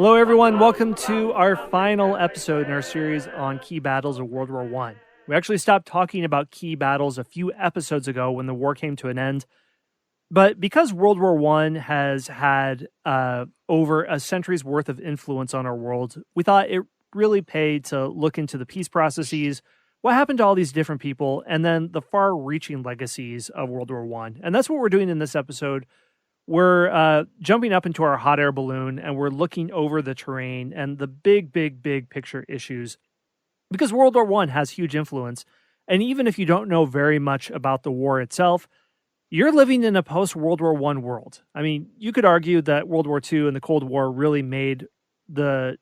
Hello, everyone. Welcome to our final episode in our series on key battles of World War I. We actually stopped talking about key battles a few episodes ago when the war came to an end. But because World War I has had over a century's worth of influence on our world, we thought it really paid to look into the peace processes, what happened to all these different people, and then the far-reaching legacies of World War I. And that's what we're doing in this episode. We're jumping up into our hot air balloon and we're looking over the terrain and the big picture issues, because World War I has huge influence. And even if you don't know very much about the war itself, you're living in a post-World War I world. I mean, you could argue that World War II and the Cold War really made the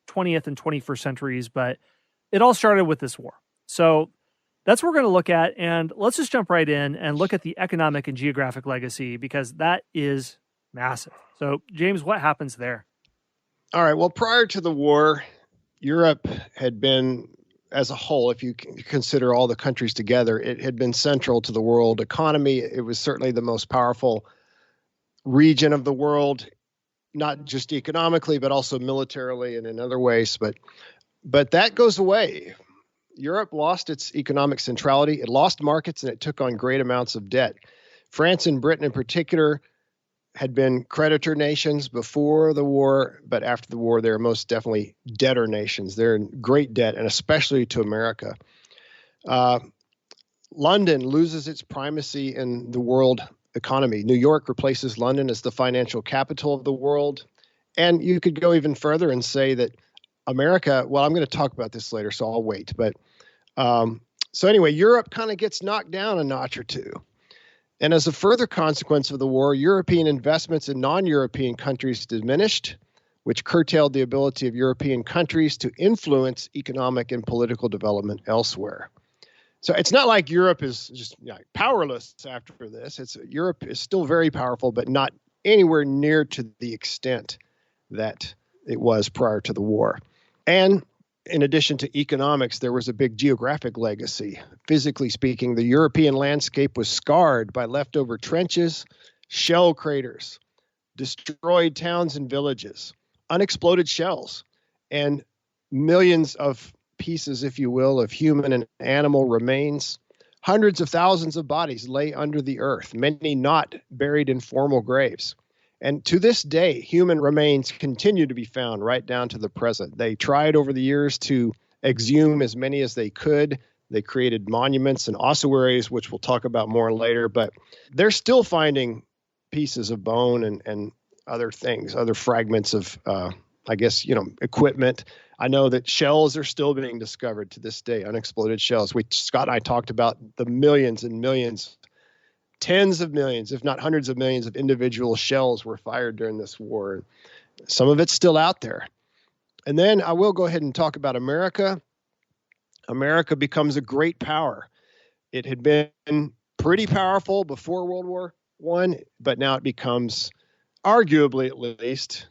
20th and 21st centuries, but it all started with this war. So that's what we're going to look at, and let's just jump right in and look at the economic and geographic legacy, because that is massive. So, James, what happens there? All right, well, prior to the war, Europe had been, as a whole, if you consider all the countries together, it had been central to the world economy. It was certainly the most powerful region of the world, not just economically, but also militarily and in other ways. But that goes away. Europe lost its economic centrality, it lost markets, and it took on great amounts of debt. France and Britain in particular had been creditor nations before the war, but after the war, they're most definitely debtor nations. They're in great debt, and especially to America. London loses its primacy in the world economy. New York replaces London as the financial capital of the world. And you could go even further and say that America, well, I'm going to talk about this later, so I'll wait. But so anyway, Europe kind of gets knocked down a notch or two. And as a further consequence of the war, European investments in non-European countries diminished, which curtailed the ability of European countries to influence economic and political development elsewhere. So it's not like Europe is just powerless after this. Europe is still very powerful, but not anywhere near to the extent that it was prior to the war. And in addition to economics, there was a big geographic legacy. Physically speaking, the European landscape was scarred by leftover trenches, shell craters, destroyed towns and villages, unexploded shells, and millions of pieces, if you will, of human and animal remains. Hundreds of thousands of bodies lay under the earth, many not buried in formal graves. And to this day, human remains continue to be found right down to the present. They tried over the years to exhume as many as they could. They created monuments and ossuaries, which we'll talk about more later, but they're still finding pieces of bone and other things, other fragments of, equipment. I know that shells are still being discovered to this day, unexploded shells. Scott and I talked about the millions and millions, tens of millions, if not hundreds of millions of individual shells were fired during this war. Some of it's still out there. And then I will go ahead and talk about America. America becomes a great power. It had been pretty powerful before World War I, but now it becomes, arguably at least,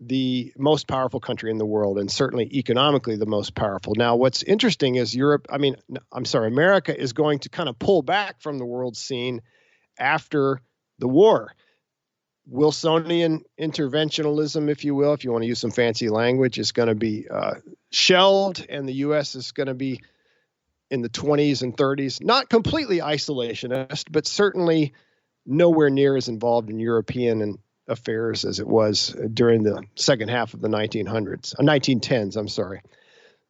the most powerful country in the world, and certainly economically the most powerful. Now, what's interesting is America is going to kind of pull back from the world scene after the war. Wilsonian interventionism, if you will, if you want to use some fancy language, is going to be shelved, and the U.S. is going to be in the 20s and 30s, not completely isolationist, but certainly nowhere near as involved in European affairs as it was during the second half of the 1910s, I'm sorry.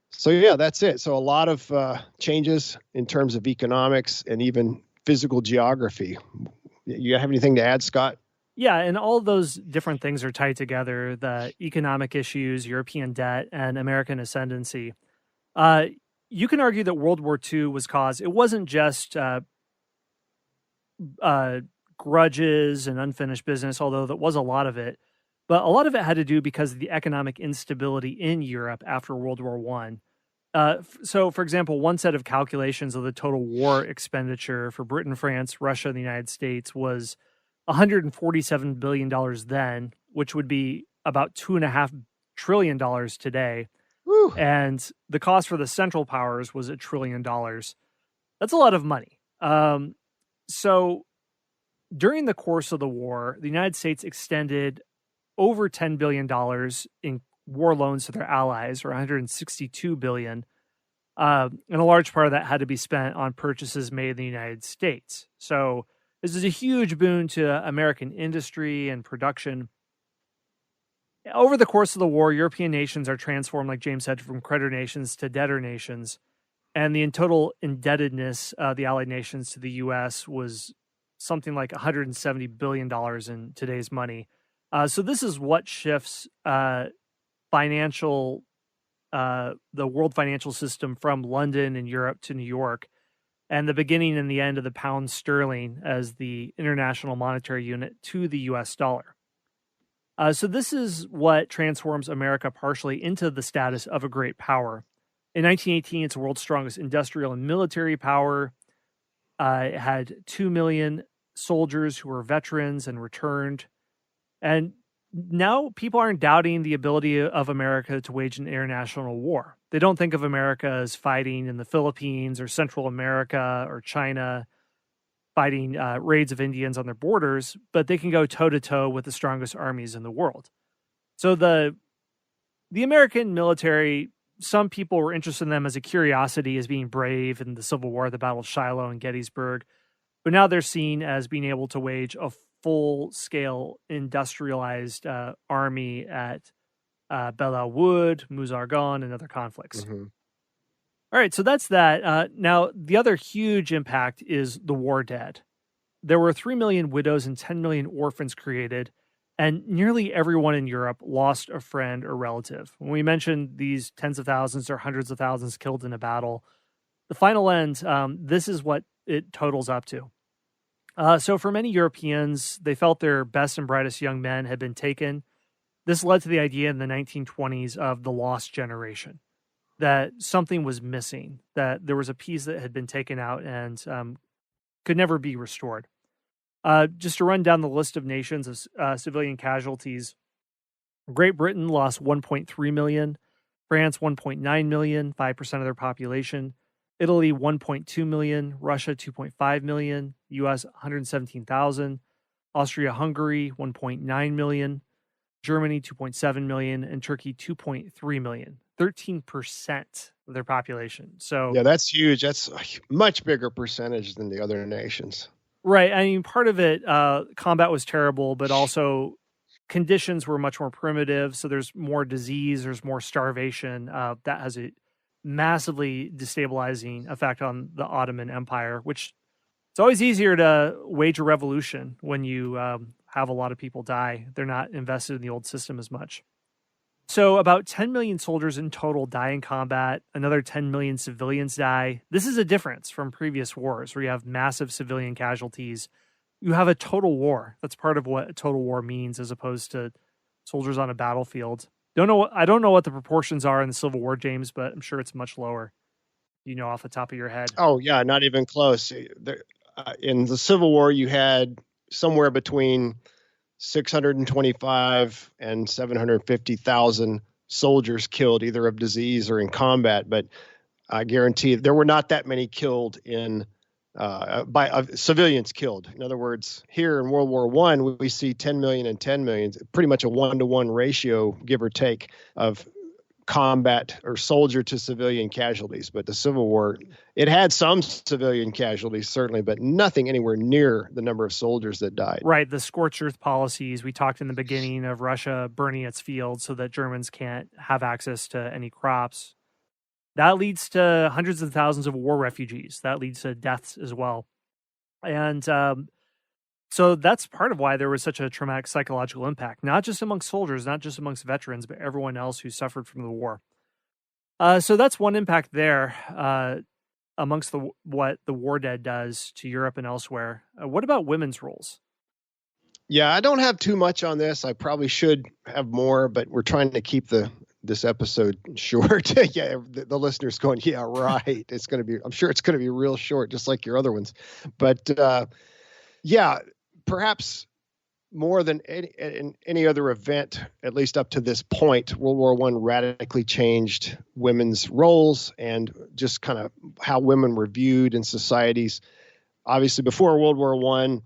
So yeah, that's it. So a lot of changes in terms of economics and even physical geography. You have anything to add, Scott? Yeah, and all of those different things are tied together: the economic issues, European debt, and American ascendancy. You can argue that World War II was caused, it wasn't just grudges and unfinished business, although that was a lot of it, but a lot of it had to do because of the economic instability in Europe after World War I. So, for example, one set of calculations of the total war expenditure for Britain, France, Russia, and the United States was $147 billion then, which would be about $2.5 trillion today. Whew. And the cost for the Central Powers was $1 trillion. That's a lot of money. So during the course of the war, the United States extended over $10 billion in war loans to their allies, or $162 billion. And a large part of that had to be spent on purchases made in the United States. So this is a huge boon to American industry and production. Over the course of the war, European nations are transformed, like James said, from creditor nations to debtor nations. And the total indebtedness of the Allied nations to the U.S. was something like $170 billion in today's money. So this is what shifts the world financial system from London and Europe to New York, and the beginning and the end of the pound sterling as the international monetary unit to the U.S. dollar. So this is what transforms America partially into the status of a great power. In 1918, it's the world's strongest industrial and military power. It had 2 million soldiers who were veterans and returned. And now people aren't doubting the ability of America to wage an international war. They don't think of America as fighting in the Philippines or Central America or China, fighting raids of Indians on their borders, but they can go toe-to-toe with the strongest armies in the world. So the American military, some people were interested in them as a curiosity, as being brave in the Civil War, the Battle of Shiloh and Gettysburg. But now they're seen as being able to wage a full-scale industrialized army at Belleau Wood, Meuse-Argonne, and other conflicts. Mm-hmm. All right, so that's that. Now, the other huge impact is the war dead. There were 3 million widows and 10 million orphans created, and nearly everyone in Europe lost a friend or relative. When we mentioned these tens of thousands or hundreds of thousands killed in a battle, the final end, this is what it totals up to. So for many Europeans, they felt their best and brightest young men had been taken. This led to the idea in the 1920s of the lost generation, that something was missing, that there was a piece that had been taken out and could never be restored. Just to run down the list of nations of civilian casualties, Great Britain lost 1.3 million, France 1.9 million, 5% of their population, Italy 1.2 million, Russia 2.5 million, US 117,000, Austria-Hungary 1.9 million, Germany 2.7 million, and Turkey 2.3 million. 13% of their population. So yeah, that's huge. That's a much bigger percentage than the other nations. Right. I mean, part of it, combat was terrible, but also conditions were much more primitive. So there's more disease, there's more starvation. That has a massively destabilizing effect on the Ottoman Empire, which it's always easier to wage a revolution when you have a lot of people die. They're not invested in the old system as much. So about 10 million soldiers in total die in combat. Another 10 million civilians die. This is a difference from previous wars where you have massive civilian casualties. You have a total war. That's part of what a total war means, as opposed to soldiers on a battlefield. I don't know what the proportions are in the Civil War, James, but I'm sure it's much lower. You know, off the top of your head. Oh yeah, not even close. In the Civil War, you had somewhere between 625 and 750,000 soldiers killed, either of disease or in combat. But I guarantee there were not that many killed by civilians killed. In other words, here in World War I, we see 10 million and 10 million, pretty much a 1-to-1 ratio, give or take, of combat or soldier to civilian casualties. But the Civil War, it had some civilian casualties, certainly, but nothing anywhere near the number of soldiers that died. Right. The scorched earth policies. We talked in the beginning of Russia burning its fields so that Germans can't have access to any crops. That leads to hundreds of thousands of war refugees. That leads to deaths as well. And so that's part of why there was such a traumatic psychological impact, not just amongst soldiers, not just amongst veterans, but everyone else who suffered from the war. So that's one impact there amongst what the war dead does to Europe and elsewhere. What about women's roles? Yeah, I don't have too much on this. I probably should have more, but we're trying to keep this episode short. Yeah, the listeners going, yeah, right. I'm sure it's going to be real short, just like your other ones. But yeah, perhaps more than any other event, at least up to this point, World War I radically changed women's roles and just kind of how women were viewed in societies. Obviously, before World War I,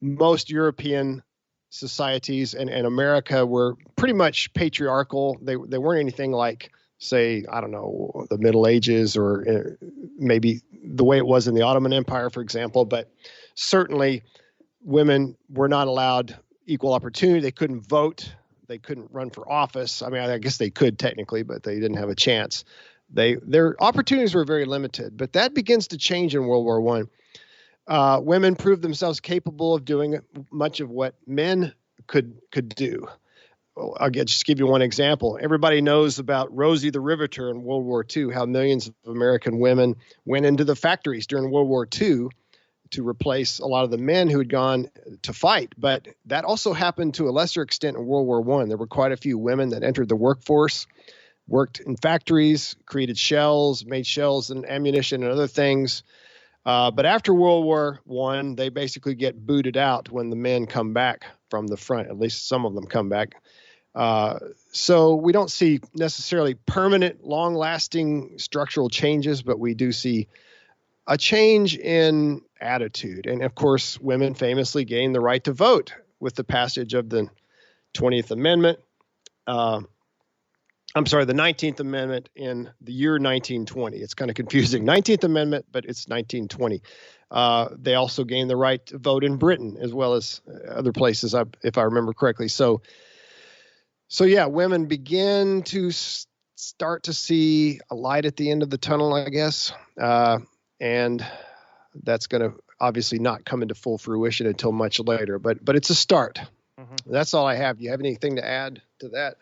most European societies, and America were pretty much patriarchal. They weren't anything like, say, I don't know, the Middle Ages or maybe the way it was in the Ottoman Empire, for example. But certainly women were not allowed equal opportunity. They couldn't vote. They couldn't run for office. I mean, I guess they could technically, but they didn't have a chance. Their opportunities were very limited. But that begins to change in World War I. Women proved themselves capable of doing much of what men could do. I'll just give you one example. Everybody knows about Rosie the Riveter in World War II, how millions of American women went into the factories during World War II to replace a lot of the men who had gone to fight. But that also happened to a lesser extent in World War I. There were quite a few women that entered the workforce, worked in factories, created shells, made shells and ammunition and other things. But after World War I, they basically get booted out when the men come back from the front. At least some of them come back. So we don't see necessarily permanent, long-lasting structural changes, but we do see a change in attitude. And of course, women famously gained the right to vote with the passage of the 20th Amendment. The 19th Amendment in the year 1920. It's kind of confusing. 19th Amendment, but it's 1920. They also gained the right to vote in Britain as well as other places, if I remember correctly. So yeah, women begin to start to see a light at the end of the tunnel, I guess. And that's going to obviously not come into full fruition until much later, but it's a start. Mm-hmm. That's all I have. Do you have anything to add to that?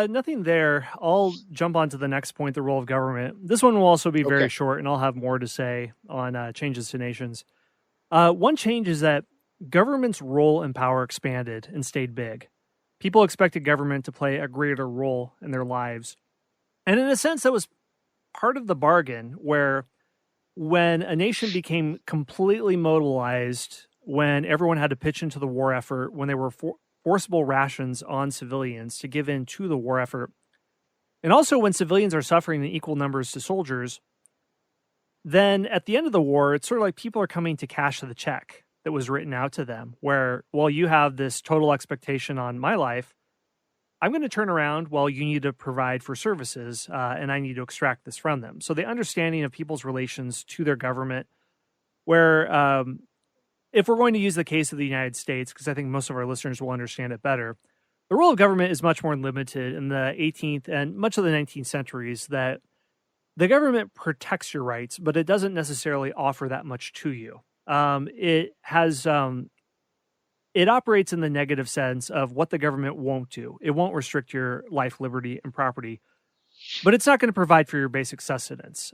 Nothing there. I'll jump on to the next point, the role of government. This one will also be very short, and I'll have more to say on changes to nations. One change is that government's role and power expanded and stayed big. People expected government to play a greater role in their lives. And in a sense, that was part of the bargain, where when a nation became completely mobilized, when everyone had to pitch into the war effort, when there were forcible rations on civilians to give in to the war effort, and also when civilians are suffering in equal numbers to soldiers, then at the end of the war, it's sort of like people are coming to cash the check that was written out to them, where, well, you have this total expectation on my life. I'm going to turn around while you need to provide for services, and I need to extract this from them. So the understanding of people's relations to their government, where if we're going to use the case of the United States, because I think most of our listeners will understand it better, the role of government is much more limited in the 18th and much of the 19th centuries, that the government protects your rights, but it doesn't necessarily offer that much to you. It operates in the negative sense of what the government won't do. It won't restrict your life, liberty, and property, but it's not going to provide for your basic sustenance.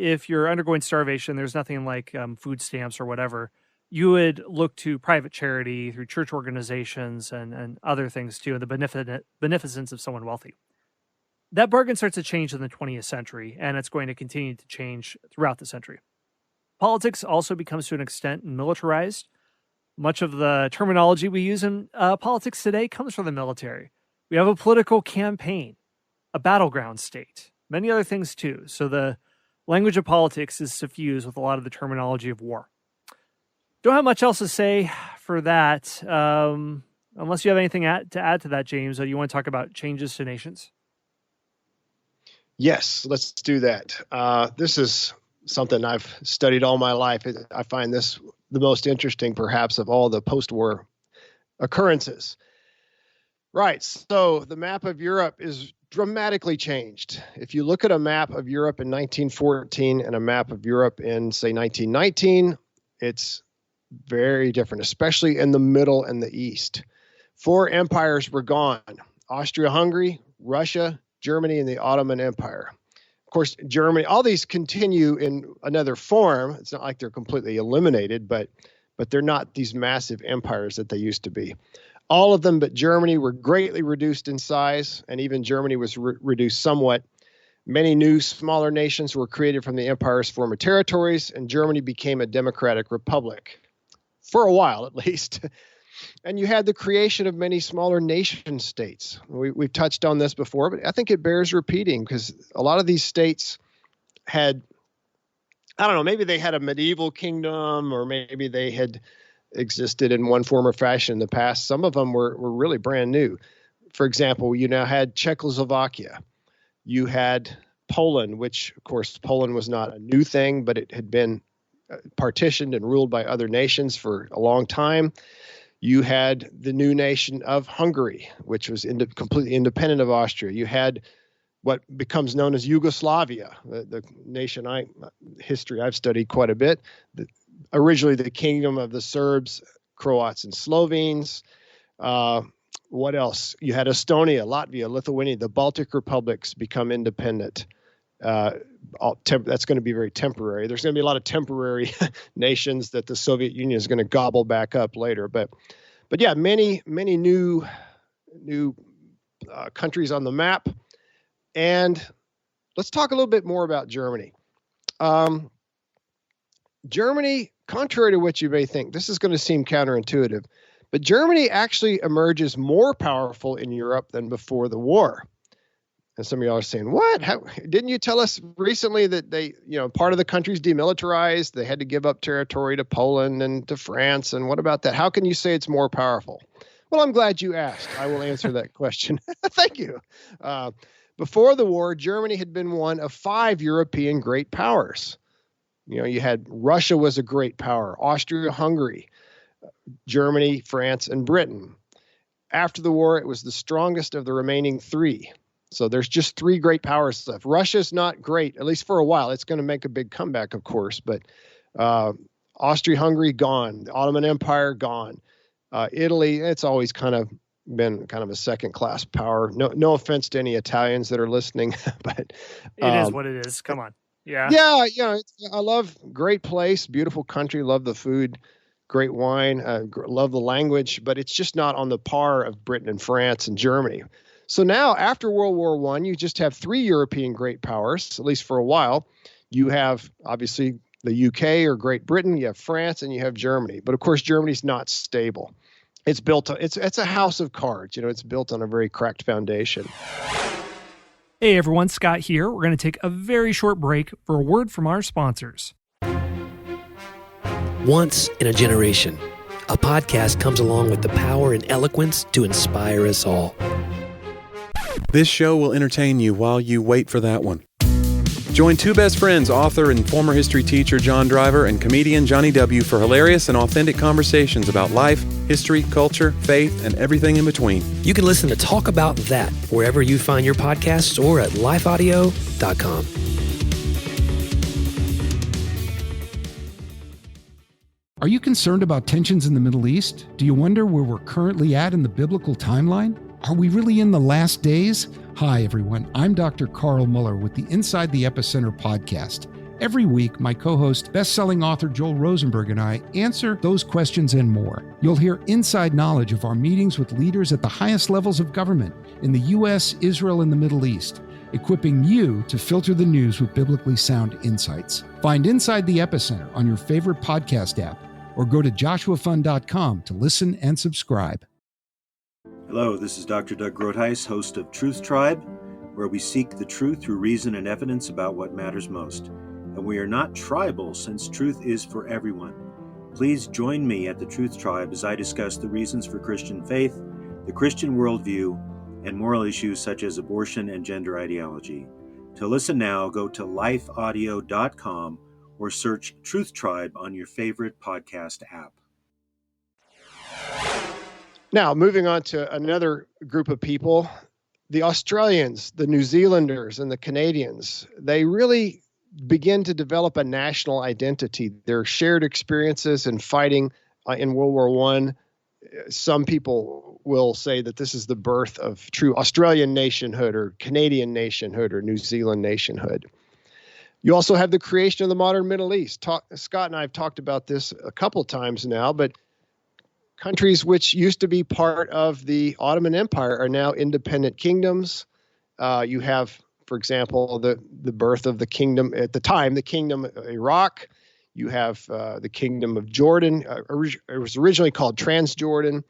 If you're undergoing starvation, there's nothing like food stamps or whatever. You would look to private charity through church organizations and other things too, and the beneficence of someone wealthy. That bargain starts to change in the 20th century, and it's going to continue to change throughout the century. Politics also becomes to an extent militarized. Much of the terminology we use in politics today comes from the military. We have a political campaign, a battleground state, many other things too. So the language of politics is suffused with a lot of the terminology of war. Don't have much else to say for that, unless you have anything to add to that, James. You want to talk about changes to nations? Yes, let's do that. This is something I've studied all my life. I find this the most interesting, perhaps, of all the post-war occurrences. Right. So the map of Europe is dramatically changed. If you look at a map of Europe in 1914 and a map of Europe in, say, 1919, it's very different, especially in the middle and the east. 4 empires were gone: Austria-Hungary, Russia, Germany, and the Ottoman Empire. Of course, Germany, all these continue in another form. It's not like they're completely eliminated, but they're not these massive empires that they used to be. All of them but Germany were greatly reduced in size, and even Germany was reduced somewhat. Many new, smaller nations were created from the empire's former territories, and Germany became a democratic republic, for a while at least. And you had the creation of many smaller nation states. We've touched on this before, but I think it bears repeating, because a lot of these states had, I don't know, maybe they had a medieval kingdom, or maybe they had existed in one form or fashion in the past. Some of them were really brand new. For example, you now had Czechoslovakia. You had Poland, which, of course, Poland was not a new thing, but it had been partitioned and ruled by other nations for a long time. You had the new nation of Hungary, which was completely independent of Austria. You had what becomes known as Yugoslavia, the nation history I've studied quite a bit. Originally the kingdom of the Serbs, Croats, and Slovenes. What else? You had Estonia, Latvia, Lithuania, the Baltic republics become independent. That's going to be very temporary. There's going to be a lot of temporary nations that the Soviet Union is going to gobble back up later. But yeah, many new countries on the map. And let's talk a little bit more about Germany. Germany, contrary to what you may think, this is going to seem counterintuitive, but Germany actually emerges more powerful in Europe than before the war. And some of y'all are saying, what? How, didn't you tell us recently that part of the country's demilitarized? They had to give up territory to Poland and to France. And what about that? How can you say it's more powerful? Well, I'm glad you asked. I will answer that question. Thank you. Before the war, Germany had been one of 5 European great powers. You had Russia was a great power, Austria-Hungary, Germany, France, and Britain. After the war, it was the strongest of the remaining 3. So there's just 3 great powers left. Russia's not great, at least for a while. It's going to make a big comeback, of course, but Austria-Hungary, gone. The Ottoman Empire, gone. Italy, it's always kind of been kind of a second-class power. No offense to any Italians that are listening, but it is what it is. Come on. Yeah. Yeah. I love great place, beautiful country, love the food, great wine, love the language, but it's just not on the par of Britain and France and Germany. So now after World War I, you just have 3 European great powers, at least for a while. You have obviously the UK or Great Britain, you have France, and you have Germany. But of course, Germany's not stable. It's built, it's a house of cards. It's built on a very cracked foundation. Hey everyone, Scott here. We're going to take a very short break for a word from our sponsors. Once in a generation, a podcast comes along with the power and eloquence to inspire us all. This show will entertain you while you wait for that one. Join 2 best friends, author and former history teacher John Driver and comedian Johnny W. for hilarious and authentic conversations about life, history, culture, faith, and everything in between. You can listen to Talk About That wherever you find your podcasts or at lifeaudio.com. Are you concerned about tensions in the Middle East? Do you wonder where we're currently at in the biblical timeline? Are we really in the last days? Hi, everyone. I'm Dr. Carl Muller with the Inside the Epicenter podcast. Every week, my co-host, best-selling author Joel Rosenberg and I answer those questions and more. You'll hear inside knowledge of our meetings with leaders at the highest levels of government in the U.S., Israel, and the Middle East, equipping you to filter the news with biblically sound insights. Find Inside the Epicenter on your favorite podcast app or go to joshuafund.com to listen and subscribe. Hello, this is Dr. Doug Groothuis, host of Truth Tribe, where we seek the truth through reason and evidence about what matters most. And we are not tribal, since truth is for everyone. Please join me at the Truth Tribe as I discuss the reasons for Christian faith, the Christian worldview, and moral issues such as abortion and gender ideology. To listen now, go to lifeaudio.com or search Truth Tribe on your favorite podcast app. Now, moving on to another group of people, the Australians, the New Zealanders, and the Canadians, they really begin to develop a national identity. Their shared experiences in fighting in World War I, some people will say that this is the birth of true Australian nationhood or Canadian nationhood or New Zealand nationhood. You also have the creation of the modern Middle East. Scott and I have talked about this a couple times now, but countries which used to be part of the Ottoman Empire are now independent kingdoms. You have, for example, the birth of the kingdom at the time, the kingdom of Iraq. You have the kingdom of Jordan. It was originally called Transjordan.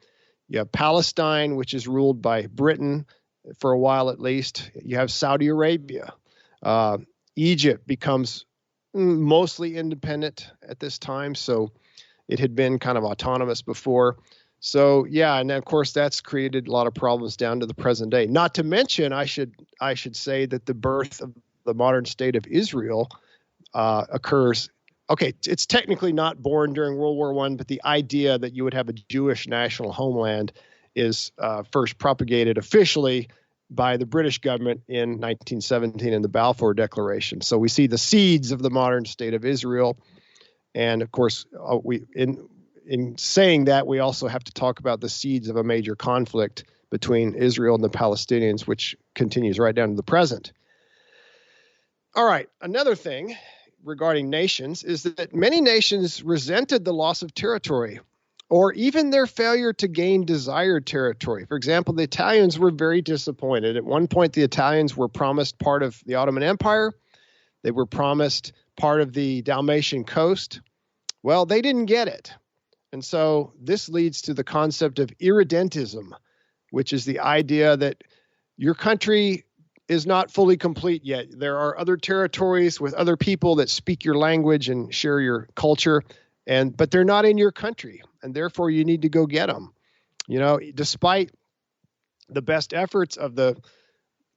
You have Palestine, which is ruled by Britain for a while at least. You have Saudi Arabia. Egypt becomes mostly independent at this time. So It had been kind of autonomous before. So yeah, and of course that's created a lot of problems down to the present day. Not to mention, I should say that the birth of the modern state of Israel occurs. Okay, it's technically not born during World War I, but the idea that you would have a Jewish national homeland is first propagated officially by the British government in 1917 in the Balfour Declaration. So we see the seeds of the modern state of Israel, and of course, in saying that, we also have to talk about the seeds of a major conflict between Israel and the Palestinians, which continues right down to the present. All right, another thing regarding nations is that many nations resented the loss of territory or even their failure to gain desired territory. For example, the Italians were very disappointed. At one point, the Italians were promised part of the Ottoman Empire. They were promised part of the Dalmatian coast. Well, they didn't get it. And so this leads to the concept of irredentism, which is the idea that your country is not fully complete yet. There are other territories with other people that speak your language and share your culture, but they're not in your country, and therefore you need to go get them. You know, despite the best efforts of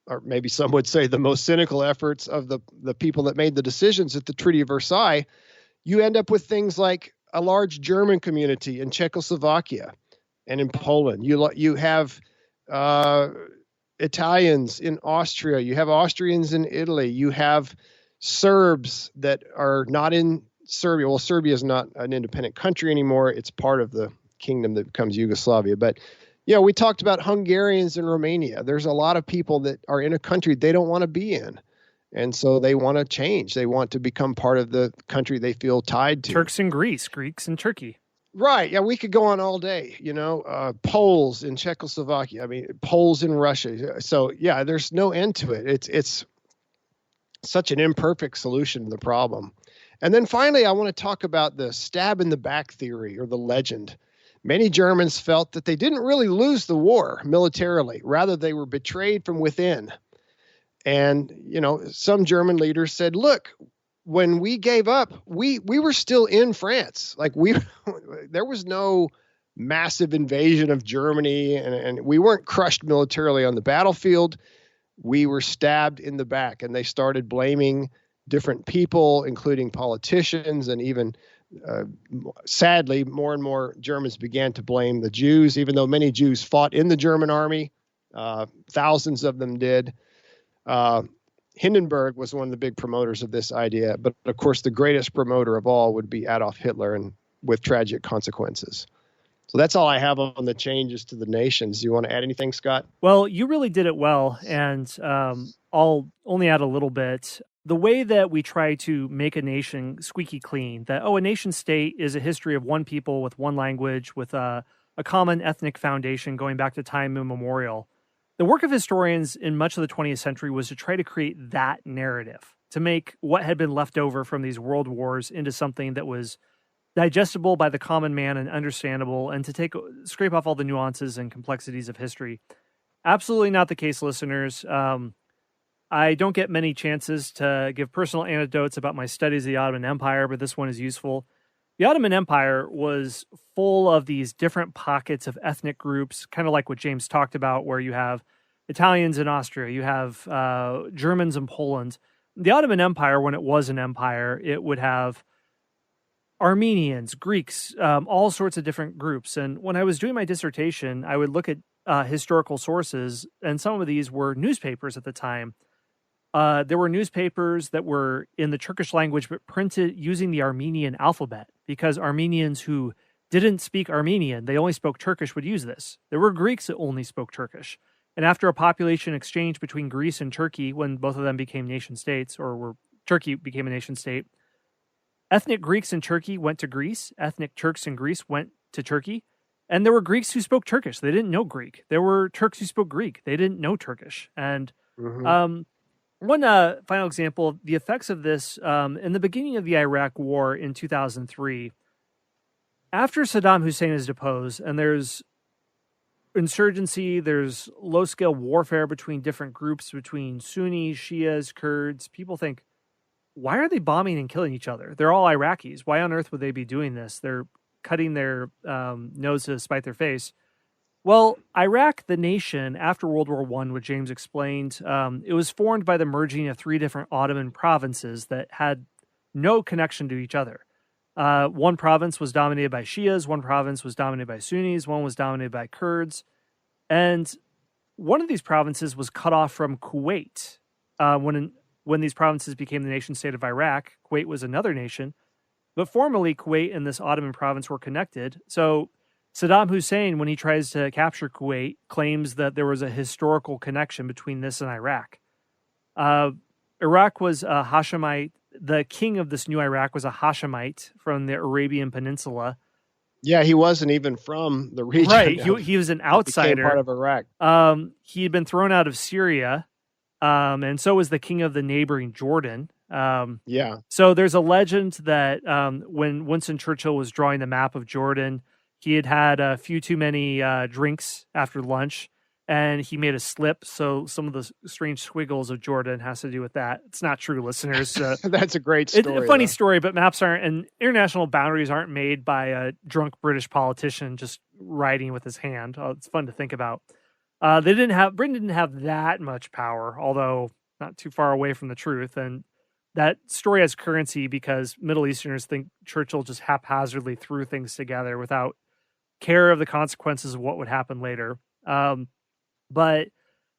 or maybe some would say the most cynical efforts of the people that made the decisions at the Treaty of Versailles, you end up with things like a large German community in Czechoslovakia and in Poland. You have Italians in Austria. You have Austrians in Italy. You have Serbs that are not in Serbia. Well, Serbia is not an independent country anymore. It's part of the kingdom that becomes Yugoslavia. But, you know, we talked about Hungarians in Romania. There's a lot of people that are in a country they don't want to be in. And so they want to change. They want to become part of the country they feel tied to. Turks in Greece, Greeks in Turkey. Right. Yeah, we could go on all day, Poles in Czechoslovakia. I mean, Poles in Russia. So, yeah, there's no end to it. It's such an imperfect solution to the problem. And then finally, I want to talk about the stab in the back theory, or the legend. Many Germans felt that they didn't really lose the war militarily. Rather, they were betrayed from within. And, some German leaders said, look, when we gave up, we were still in France. Like there was no massive invasion of Germany, and we weren't crushed militarily on the battlefield. We were stabbed in the back, and they started blaming different people, including politicians, and even sadly, more and more Germans began to blame the Jews, even though many Jews fought in the German army. Thousands of them did. Hindenburg was one of the big promoters of this idea, but of course the greatest promoter of all would be Adolf Hitler, and with tragic consequences. So that's all I have on the changes to the nations. Do you want to add anything, Scott? Well, you really did it well, and I'll only add a little bit. The way that we try to make a nation squeaky clean, that, a nation state is a history of one people with one language, with a common ethnic foundation going back to time immemorial. The work of historians in much of the 20th century was to try to create that narrative, to make what had been left over from these world wars into something that was digestible by the common man and understandable, and to scrape off all the nuances and complexities of history. Absolutely not the case, listeners. I don't get many chances to give personal anecdotes about my studies of the Ottoman Empire, but this one is useful. The Ottoman Empire was full of these different pockets of ethnic groups, kind of like what James talked about, where you have Italians in Austria, you have Germans in Poland. The Ottoman Empire, when it was an empire, it would have Armenians, Greeks, all sorts of different groups. And when I was doing my dissertation, I would look at historical sources, and some of these were newspapers at the time. There were newspapers that were in the Turkish language, but printed using the Armenian alphabet, because Armenians who didn't speak Armenian, they only spoke Turkish, would use this. There were Greeks that only spoke Turkish. And after a population exchange between Greece and Turkey, when both of them became nation states, Turkey became a nation state, ethnic Greeks in Turkey went to Greece, ethnic Turks in Greece went to Turkey, and there were Greeks who spoke Turkish. They didn't know Greek. There were Turks who spoke Greek. They didn't know Turkish. And one final example of the effects of this, in the beginning of the Iraq War in 2003, after Saddam Hussein is deposed, and there's insurgency, there's low-scale warfare between different groups, between Sunnis, Shias, Kurds, people think, why are they bombing and killing each other? They're all Iraqis. Why on earth would they be doing this? They're cutting their nose to spite their face. Well, Iraq, the nation, after World War I, which James explained, it was formed by the merging of 3 different Ottoman provinces that had no connection to each other. One province was dominated by Shias, one province was dominated by Sunnis, one was dominated by Kurds, and one of these provinces was cut off from Kuwait. When these provinces became the nation-state of Iraq, Kuwait was another nation, but formally Kuwait and this Ottoman province were connected. So Saddam Hussein, when he tries to capture Kuwait, claims that there was a historical connection between this and Iraq. Iraq was a Hashemite. The king of this new Iraq was a Hashemite from the Arabian Peninsula. Yeah, he wasn't even from the region. Right, he was an outsider. Became part of Iraq. He had been thrown out of Syria, and so was the king of the neighboring Jordan. So there's a legend that when Winston Churchill was drawing the map of Jordan, he had had a few too many drinks after lunch, and he made a slip. So some of the strange squiggles of Jordan has to do with that. It's not true, listeners. That's a great story. It's a funny story, but maps aren't, and international boundaries aren't made by a drunk British politician just writing with his hand. It's fun to think about. Britain didn't have that much power, although not too far away from the truth. And that story has currency because Middle Easterners think Churchill just haphazardly threw things together without care of the consequences of what would happen later. But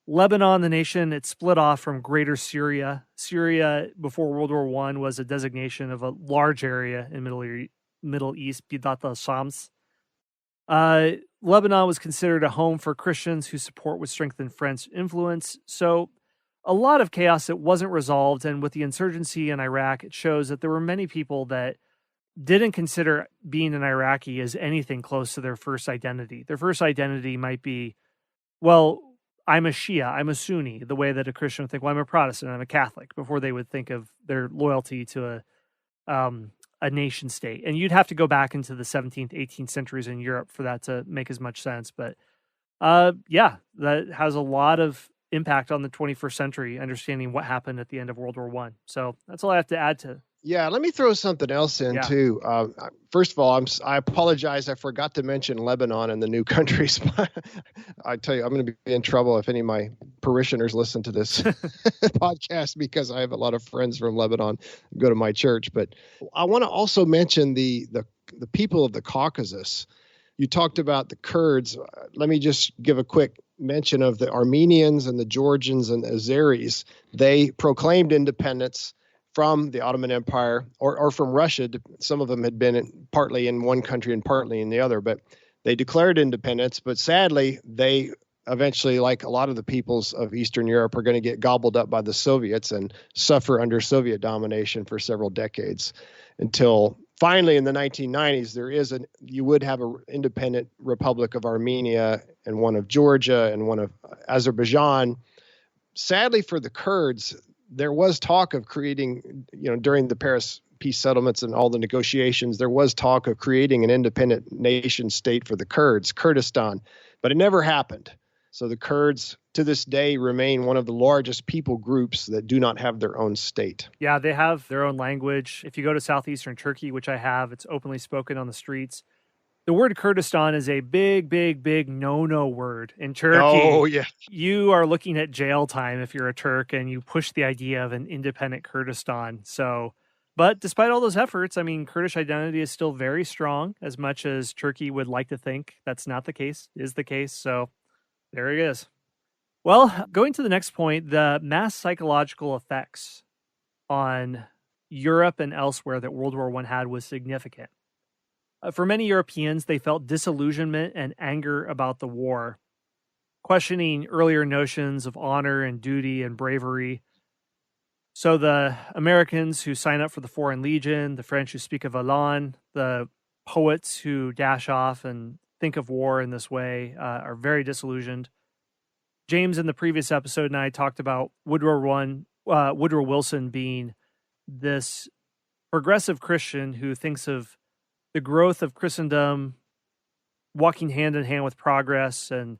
Lebanon, the nation, it split off from Greater Syria. Syria, before World War I, was a designation of a large area in Middle East, Bidat al-Shams. Lebanon was considered a home for Christians whose support would strengthen French influence. So a lot of chaos that wasn't resolved. And with the insurgency in Iraq, it shows that there were many people that didn't consider being an Iraqi as anything close to their first identity. Their first identity might be, well, I'm a Shia, I'm a Sunni, the way that a Christian would think, well, I'm a Protestant, I'm a Catholic, before they would think of their loyalty to a nation state. And you'd have to go back into the 17th, 18th centuries in Europe for that to make as much sense. But that has a lot of impact on the 21st century, understanding what happened at the end of World War I. So that's all I have to add to. Yeah, let me throw something else in too. First of all, I apologize. I forgot to mention Lebanon and the new countries. I tell you, I'm going to be in trouble if any of my parishioners listen to this podcast, because I have a lot of friends from Lebanon who go to my church. But I want to also mention the people of the Caucasus. You talked about the Kurds. Let me just give a quick mention of the Armenians and the Georgians and the Azeris. They proclaimed independence from the Ottoman Empire or from Russia. Some of them had been partly in one country and partly in the other, but they declared independence. But sadly, they eventually, like a lot of the peoples of Eastern Europe, are going to get gobbled up by the Soviets and suffer under Soviet domination for several decades until finally in the 1990s, you would have an independent Republic of Armenia and one of Georgia and one of Azerbaijan. Sadly for the Kurds, there was talk of creating, during the Paris peace settlements and all the negotiations, there was talk of creating an independent nation state for the Kurds, Kurdistan, but it never happened. So the Kurds to this day remain one of the largest people groups that do not have their own state. Yeah, they have their own language. If you go to southeastern Turkey, which I have, it's openly spoken on the streets. The word Kurdistan is a big, big, big no-no word in Turkey. Oh, yeah. You are looking at jail time if you're a Turk and you push the idea of an independent Kurdistan. But despite all those efforts, I mean, Kurdish identity is still very strong, as much as Turkey would like to think that's not the case, is the case. So there it is. Well, going to the next point, the mass psychological effects on Europe and elsewhere that World War I had was significant. For many Europeans, they felt disillusionment and anger about the war, questioning earlier notions of honor and duty and bravery. So the Americans who sign up for the Foreign Legion, the French who speak of Elan, the poets who dash off and think of war in this way are very disillusioned. James, in the previous episode, and I talked about Woodrow Wilson being this progressive Christian who thinks of the growth of Christendom walking hand in hand with progress, and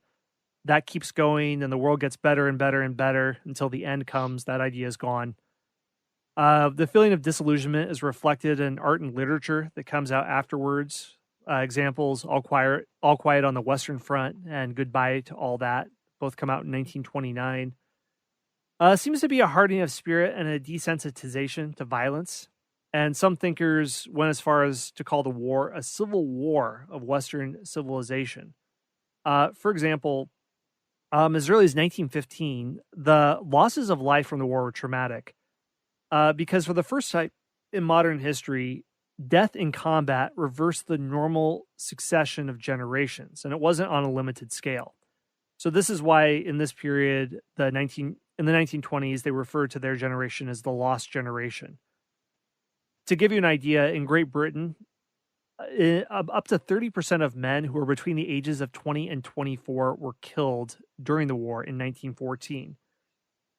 that keeps going, and the world gets better and better and better until the end comes. That idea is gone. The feeling of disillusionment is reflected in art and literature that comes out afterwards. Examples: All Quiet on the Western Front and Goodbye to All That. Both come out in 1929. Seems to be a hardening of spirit and a desensitization to violence. And some thinkers went as far as to call the war a civil war of Western civilization. For example, as early as 1915, the losses of life from the war were traumatic because for the first time in modern history, death in combat reversed the normal succession of generations, and it wasn't on a limited scale. So this is why in this period, in the 1920s, they referred to their generation as the lost generation. To give you an idea, in Great Britain, up to 30% of men who were between the ages of 20 and 24 were killed during the war in 1914.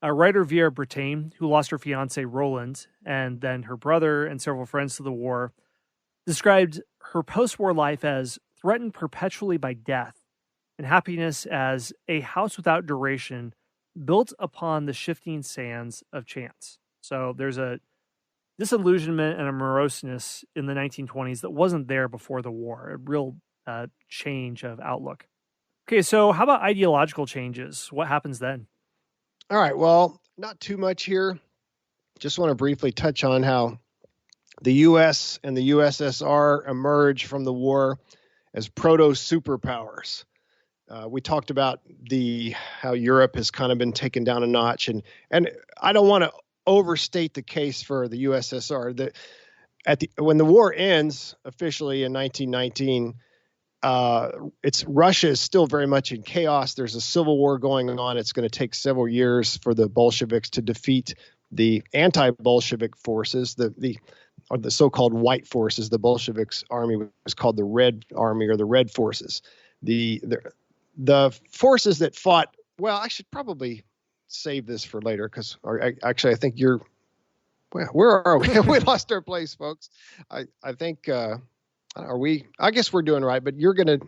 Writer Vera Brittain, who lost her fiancé Roland and then her brother and several friends to the war, described her post-war life as threatened perpetually by death and happiness as a house without duration built upon the shifting sands of chance. So there's a disillusionment and a moroseness in the 1920s that wasn't there before the war, a real change of outlook. Okay, so how about ideological changes? What happens then? All right, well, not too much here. Just want to briefly touch on how the U.S. and the USSR emerge from the war as proto-superpowers. We talked about how Europe has kind of been taken down a notch, and I don't want to overstate the case for the USSR. When the war ends officially in 1919, Russia is still very much in chaos. There's a civil war going on. It's going to take several years for the Bolsheviks to defeat the anti-Bolshevik forces, the so-called white forces. The Bolsheviks' army was called the Red Army or the Red Forces. The forces that fought. Well, I should probably save this for later because I think you're. Well, where are we? We lost our place, folks. I think. Are we? I guess we're doing right, but you're going to.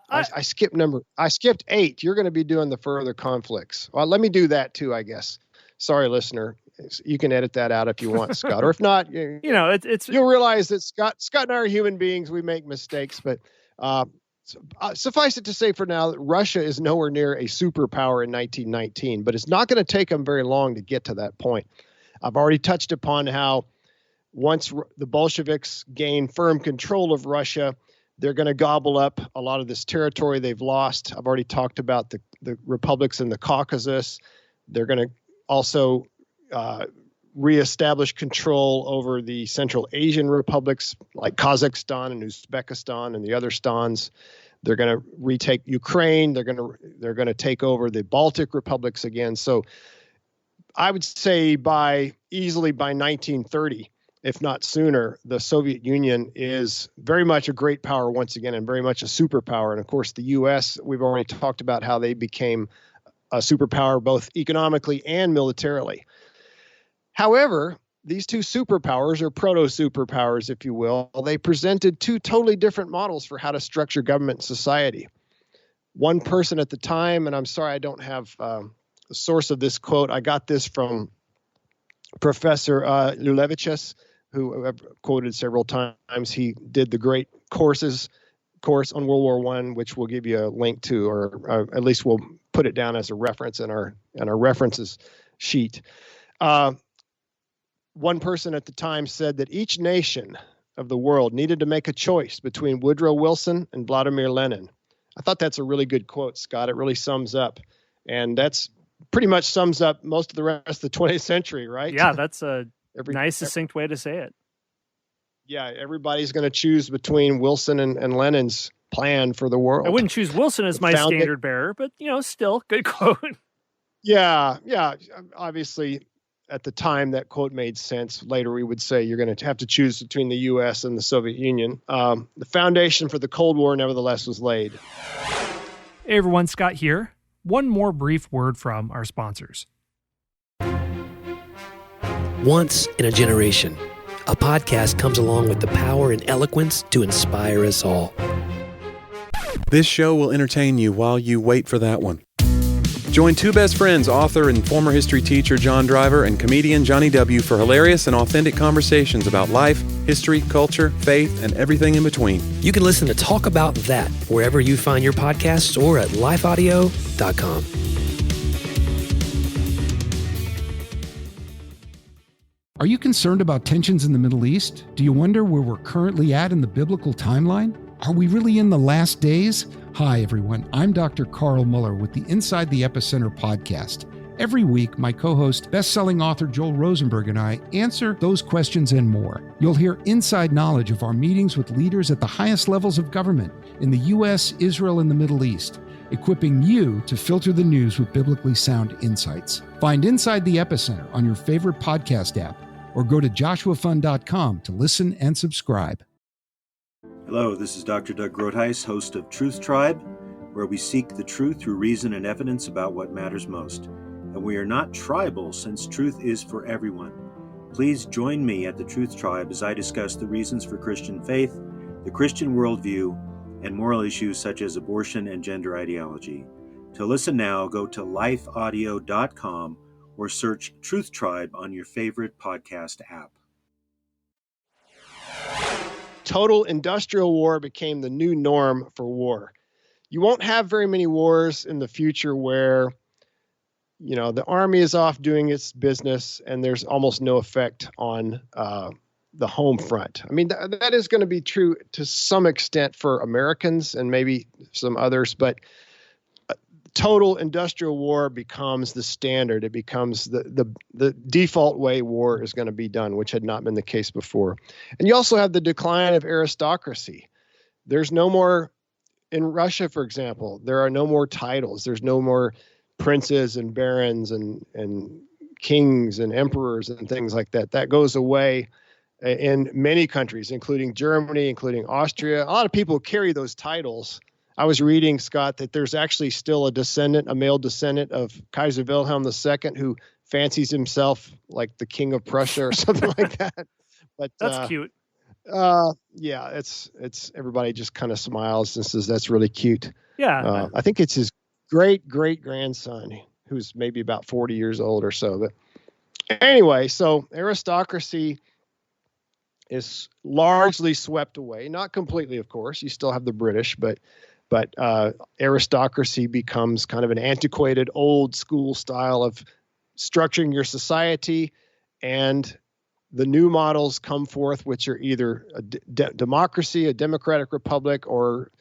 I skipped 8. You're going to be doing the further conflicts. Well, let me do that too, I guess. Sorry, listener. You can edit that out if you want, Scott, or if not, you'll realize that Scott and I are human beings. We make mistakes, but suffice it to say for now that Russia is nowhere near a superpower in 1919, but it's not going to take them very long to get to that point. I've already touched upon how once the Bolsheviks gain firm control of Russia, they're going to gobble up a lot of this territory they've lost. I've already talked about the republics in the Caucasus. They're going to also reestablish control over the Central Asian republics like Kazakhstan and Uzbekistan and the other stans. They're going to retake Ukraine. They're going to take over the Baltic republics again. So I would say easily by 1930, if not sooner, the Soviet Union is very much a great power once again and very much a superpower. And of course, the U.S., we've already talked about how they became a superpower both economically and militarily. However, these two superpowers, or proto-superpowers, if you will, they presented two totally different models for how to structure government and society. One person at the time, and I'm sorry I don't have the source of this quote. I got this from Professor Lulevichus, who I've quoted several times. He did the great course on World War I, which we'll give you a link to, or at least we'll put it down as a reference in our references sheet. One person at the time said that each nation of the world needed to make a choice between Woodrow Wilson and Vladimir Lenin. I thought that's a really good quote, Scott. It really sums up. And that's pretty much sums up most of the rest of the 20th century, right? Yeah, that's a nice, succinct way to say it. Yeah, everybody's going to choose between Wilson and Lenin's plan for the world. I wouldn't choose Wilson as my standard bearer, but, still, good quote. Yeah. Obviously, at the time, that quote made sense. Later, we would say you're going to have to choose between the U.S. and the Soviet Union. The foundation for the Cold War, nevertheless, was laid. Hey, everyone, Scott here. One more brief word from our sponsors. Once in a generation, a podcast comes along with the power and eloquence to inspire us all. This show will entertain you while you wait for that one. Join two best friends, author and former history teacher John Driver and comedian Johnny W. for hilarious and authentic conversations about life, history, culture, faith, and everything in between. You can listen to Talk About That wherever you find your podcasts or at lifeaudio.com. Are you concerned about tensions in the Middle East? Do you wonder where we're currently at in the biblical timeline? Are we really in the last days? Hi, everyone. I'm Dr. Carl Muller with the Inside the Epicenter podcast. Every week, my co-host, best-selling author Joel Rosenberg and I answer those questions and more. You'll hear inside knowledge of our meetings with leaders at the highest levels of government in the U.S., Israel, and the Middle East, equipping you to filter the news with biblically sound insights. Find Inside the Epicenter on your favorite podcast app or go to joshuafund.com to listen and subscribe. Hello, this is Dr. Doug Groothuis, host of Truth Tribe, where we seek the truth through reason and evidence about what matters most. And we are not tribal, since truth is for everyone. Please join me at the Truth Tribe as I discuss the reasons for Christian faith, the Christian worldview, and moral issues such as abortion and gender ideology. To listen now, go to lifeaudio.com or search Truth Tribe on your favorite podcast app. Total industrial war became the new norm for war. You won't have very many wars in the future where, the army is off doing its business and there's almost no effect on the home front. I mean, that is going to be true to some extent for Americans and maybe some others, but total industrial war becomes the standard. It becomes the default way war is going to be done, which had not been the case before. And you also have the decline of aristocracy. There's no more, in Russia, for example, there are no more titles. There's no more princes and barons and kings and emperors and things like that. That goes away in many countries, including Germany, including Austria. A lot of people carry those titles. I was reading, Scott, that there's actually still a male descendant of Kaiser Wilhelm II who fancies himself like the king of Prussia or something like that. But that's cute. Yeah, it's everybody just kind of smiles and says that's really cute. Yeah. I think it's his great grandson who's maybe about 40 years old or so. But anyway, so aristocracy is largely swept away, not completely, of course. You still have the British, but aristocracy becomes kind of an antiquated, old school style of structuring your society, and the new models come forth, which are either a democracy, a democratic republic, or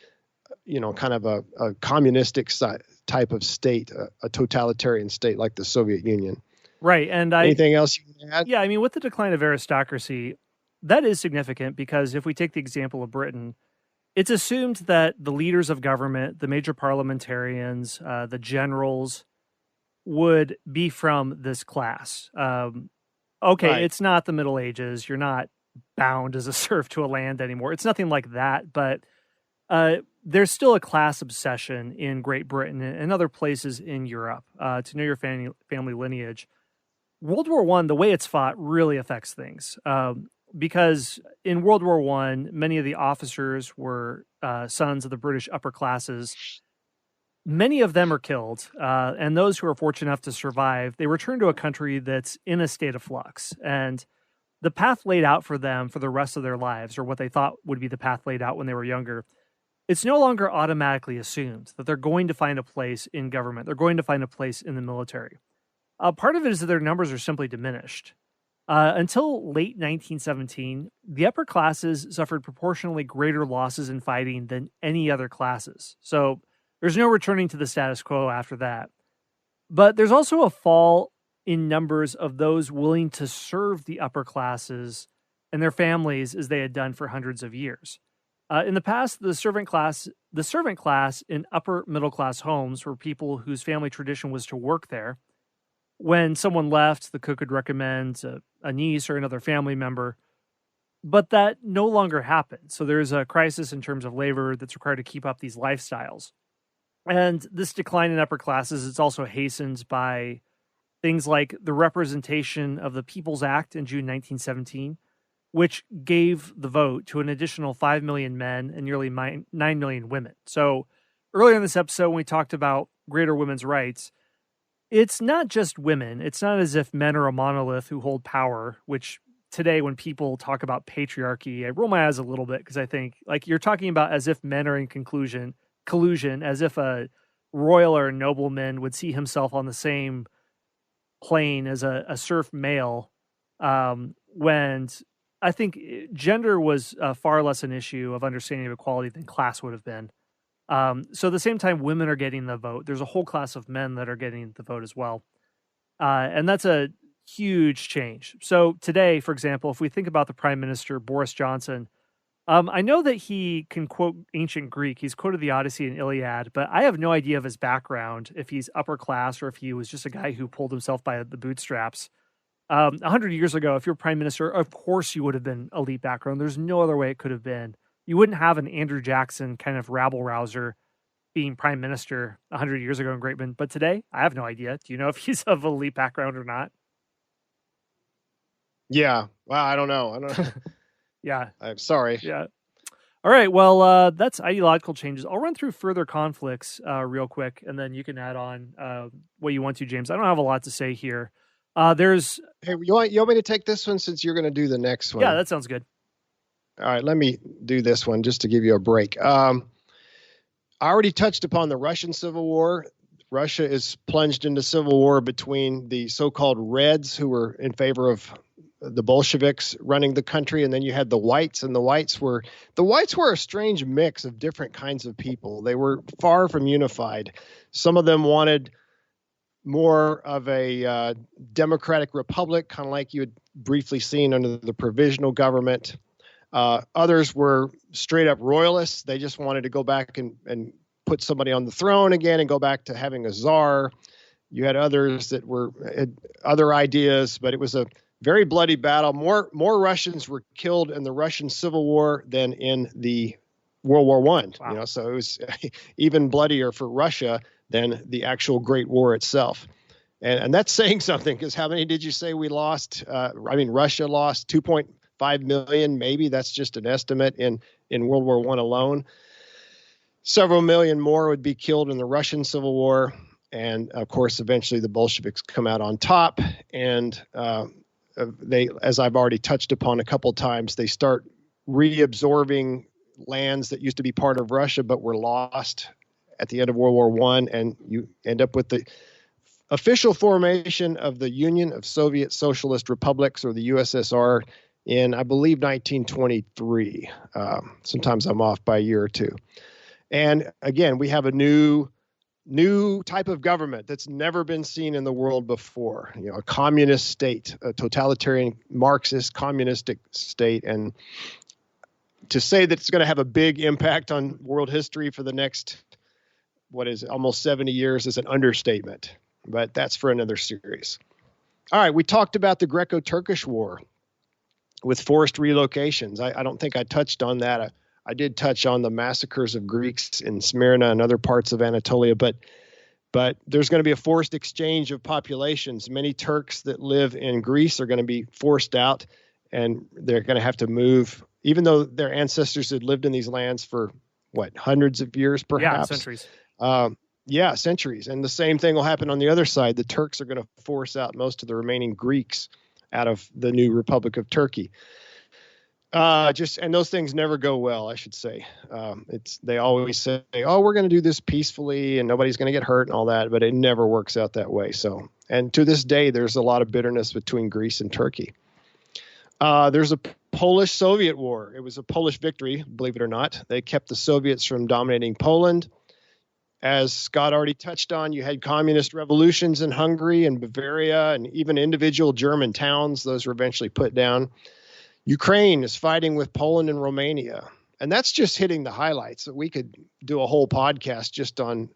kind of a communistic type of state, a totalitarian state like the Soviet Union. Right, and anything else you can add? Yeah, I mean, with the decline of aristocracy, that is significant because if we take the example of Britain, it's assumed that the leaders of government, the major parliamentarians, the generals, would be from this class. Right. It's not the Middle Ages. You're not bound as a serf to a land anymore. It's nothing like that, but there's still a class obsession in Great Britain and other places in Europe to know your family lineage. World War I, the way it's fought really affects things. Because in World War I, many of the officers were sons of the British upper classes. Many of them are killed, and those who are fortunate enough to survive, they return to a country that's in a state of flux. And the path laid out for them for the rest of their lives, or what they thought would be the path laid out when they were younger, it's no longer automatically assumed that they're going to find a place in government. They're going to find a place in the military. Part of it is that their numbers are simply diminished. Until late 1917, the upper classes suffered proportionally greater losses in fighting than any other classes. So there's no returning to the status quo after that. But there's also a fall in numbers of those willing to serve the upper classes and their families as they had done for hundreds of years. In the past, the servant class in upper middle class homes were people whose family tradition was to work there. When someone left, the cook would recommend a niece or another family member, but that no longer happens. So there's a crisis in terms of labor that's required to keep up these lifestyles. And this decline in upper classes is also hastened by things like the representation of the People's Act in June 1917, which gave the vote to an additional 5 million men and nearly 9 million women. So earlier in this episode, when we talked about greater women's rights, It's not just women. It's not as if men are a monolith who hold power, which today when people talk about patriarchy, I roll my eyes a little bit because I think like you're talking about as if men are in collusion, as if a royal or a nobleman would see himself on the same plane as a serf male. When I think gender was far less an issue of understanding of equality than class would have been. So at the same time, women are getting the vote. There's a whole class of men that are getting the vote as well. And that's a huge change. So today, for example, if we think about the Prime Minister, Boris Johnson, I know that he can quote ancient Greek. He's quoted the Odyssey and Iliad, but I have no idea of his background, if he's upper class or if he was just a guy who pulled himself by the bootstraps. 100 years ago, if you're prime minister, of course you would have been elite background. There's no other way it could have been. You wouldn't have an Andrew Jackson kind of rabble rouser being prime minister 100 years ago in Great Britain. But today, I have no idea. Do you know if he's of elite background or not? Yeah. Well, I don't know. Yeah. I'm sorry. Yeah. All right. Well, that's ideological changes. I'll run through further conflicts real quick, and then you can add on what you want to, James. I don't have a lot to say here. Hey, you want me to take this one since you're going to do the next one? Yeah, that sounds good. All right, let me do this one just to give you a break. I already touched upon the Russian Civil War. Russia is plunged into civil war between the so-called Reds, who were in favor of the Bolsheviks running the country, and then you had the Whites, and the Whites were a strange mix of different kinds of people. They were far from unified. Some of them wanted more of a democratic republic, kind of like you had briefly seen under the provisional government. Others were straight up royalists. They just wanted to go back and put somebody on the throne again and go back to having a czar. You had others that had other ideas, but it was a very bloody battle. More Russians were killed in the Russian Civil War than in the World War I. Wow. So it was even bloodier for Russia than the actual Great War itself. And that's saying something, because how many did you say we lost? Russia lost 2.5 million, maybe. That's just an estimate in World War I alone. Several million more would be killed in the Russian Civil War. And of course, eventually the Bolsheviks come out on top. And they, as I've already touched upon a couple of times, they start reabsorbing lands that used to be part of Russia but were lost at the end of World War I. And you end up with the official formation of the Union of Soviet Socialist Republics, or the USSR, in, I believe, 1923. Sometimes I'm off by a year or two. And again, we have a new type of government that's never been seen in the world before. A communist state, a totalitarian Marxist communistic state. And to say that it's going to have a big impact on world history for the next, almost 70 years is an understatement. But that's for another series. All right, we talked about the Greco-Turkish War with forced relocations. I don't think I touched on that. I did touch on the massacres of Greeks in Smyrna and other parts of Anatolia, but there's going to be a forced exchange of populations. Many Turks that live in Greece are going to be forced out, and they're going to have to move, even though their ancestors had lived in these lands for, hundreds of years, perhaps? Yeah, centuries. Centuries. And the same thing will happen on the other side. The Turks are going to force out most of the remaining Greeks out of the new Republic of Turkey. And those things never go well, I should say. They always say, oh, we're going to do this peacefully and nobody's going to get hurt and all that, but it never works out that way. So, and to this day, there's a lot of bitterness between Greece and Turkey. There's a Polish-Soviet war. It was a Polish victory, believe it or not. They kept the Soviets from dominating Poland. As Scott already touched on, you had communist revolutions in Hungary and Bavaria, and even individual German towns. Those were eventually put down. Ukraine is fighting with Poland and Romania. And that's just hitting the highlights. We could do a whole podcast just on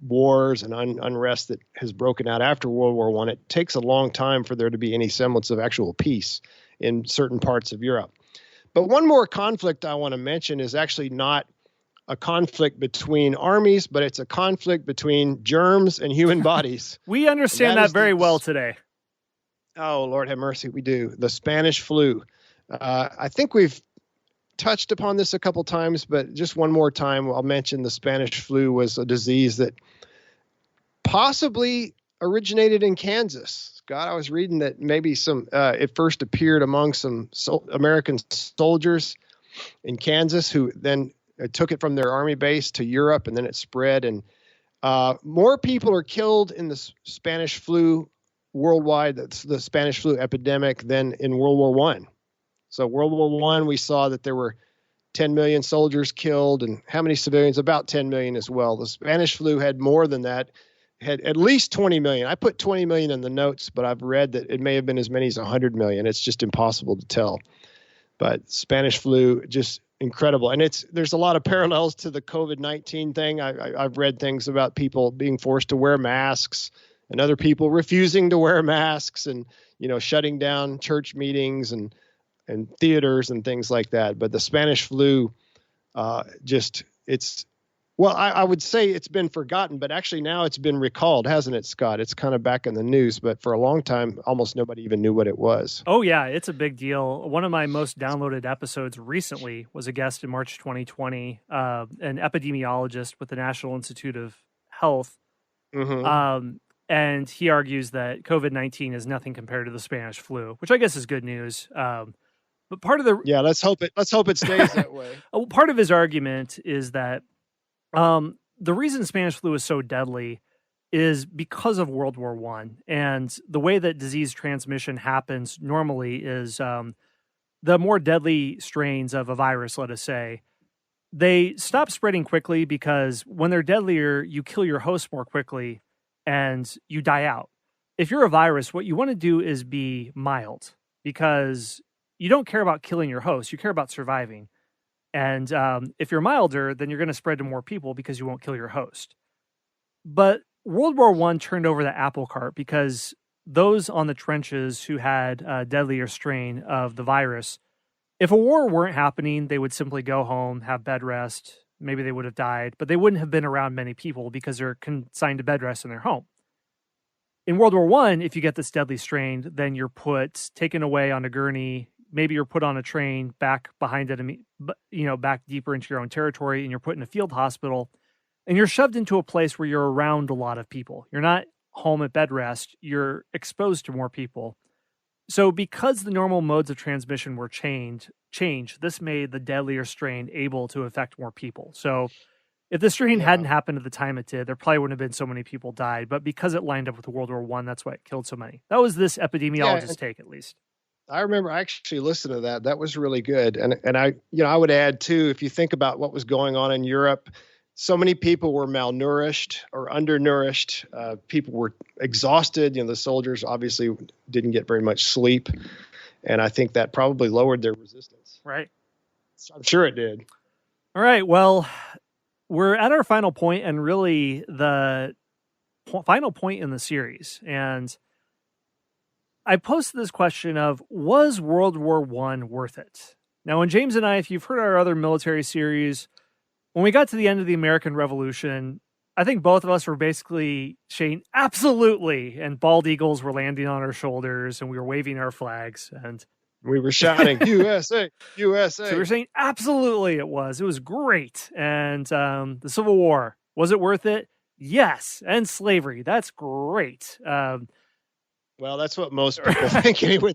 wars and unrest that has broken out after World War I. It takes a long time for there to be any semblance of actual peace in certain parts of Europe. But one more conflict I want to mention is actually not a conflict between armies, but it's a conflict between germs and human bodies. We understand that very well today. Oh, Lord have mercy, we do. The Spanish flu. I think we've touched upon this a couple times, but just one more time, I'll mention the Spanish flu was a disease that possibly originated in Kansas. Scott, I was reading that maybe it first appeared among some American soldiers in Kansas who then took it from their army base to Europe, and then it spread. And more people are killed in the Spanish flu worldwide, the Spanish flu epidemic, than in World War One. So World War One, we saw that there were 10 million soldiers killed, and how many civilians? About 10 million as well. The Spanish flu had more than that, had at least 20 million. I put 20 million in the notes, but I've read that it may have been as many as 100 million. It's just impossible to tell. But Spanish flu, just incredible. And there's a lot of parallels to the COVID-19 thing. I've read things about people being forced to wear masks and other people refusing to wear masks and, shutting down church meetings and theaters and things like that. But the Spanish flu, I would say it's been forgotten, but actually now it's been recalled, hasn't it, Scott? It's kind of back in the news, but for a long time, almost nobody even knew what it was. Oh, yeah, it's a big deal. One of my most downloaded episodes recently was a guest in March 2020, an epidemiologist with the National Institute of Health. Mm-hmm. And he argues that COVID-19 is nothing compared to the Spanish flu, which I guess is good news. But part of let's hope it stays that way. Part of his argument is that the reason Spanish flu is so deadly is because of World War I. And the way that disease transmission happens normally is the more deadly strains of a virus, let us say, they stop spreading quickly because when they're deadlier, you kill your host more quickly and you die out. If you're a virus, what you want to do is be mild because you don't care about killing your host. You care about surviving. And if you're milder, then you're going to spread to more people because you won't kill your host. But World War I turned over the apple cart because those on the trenches who had a deadlier strain of the virus, if a war weren't happening, they would simply go home, have bed rest. Maybe they would have died, but they wouldn't have been around many people because they're consigned to bed rest in their home. In World War I, if you get this deadly strain, then you're taken away on a gurney. Maybe you're put on a train back behind enemy, back deeper into your own territory, and you're put in a field hospital, and you're shoved into a place where you're around a lot of people. You're not home at bed rest. You're exposed to more people. So because the normal modes of transmission were changed, this made the deadlier strain able to affect more people. So if the strain hadn't happened at the time it did, there probably wouldn't have been so many people died. But because it lined up with World War I, that's why it killed so many. That was this epidemiologist's take, at least. I remember I actually listened to that. That was really good. And I would add too, if you think about what was going on in Europe, so many people were malnourished or undernourished. People were exhausted. The soldiers obviously didn't get very much sleep. And I think that probably lowered their resistance. Right. I'm sure it did. All right. Well, we're at our final point, and really the final point in the series. And I posted this question of, was World War I worth it? Now, when James and I, if you've heard our other military series, when we got to the end of the American Revolution, I think both of us were basically saying, absolutely, and bald eagles were landing on our shoulders, and we were waving our flags, and we were shouting, USA, USA. So we were saying, absolutely, it was great. And the Civil War, was it worth it? Yes. And slavery, that's great. Well, that's what most people think anyway.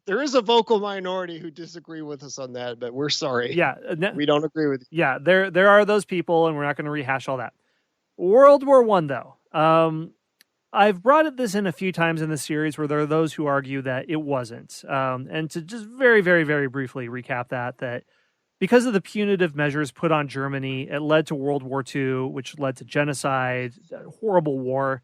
There is a vocal minority who disagree with us on that, but we're sorry. Yeah. We don't agree with you. Yeah, there are those people, and we're not going to rehash all that. World War I, though. I've brought this in a few times in the series where there are those who argue that it wasn't. And to just very, very, very briefly recap that because of the punitive measures put on Germany, it led to World War II, which led to genocide, horrible war.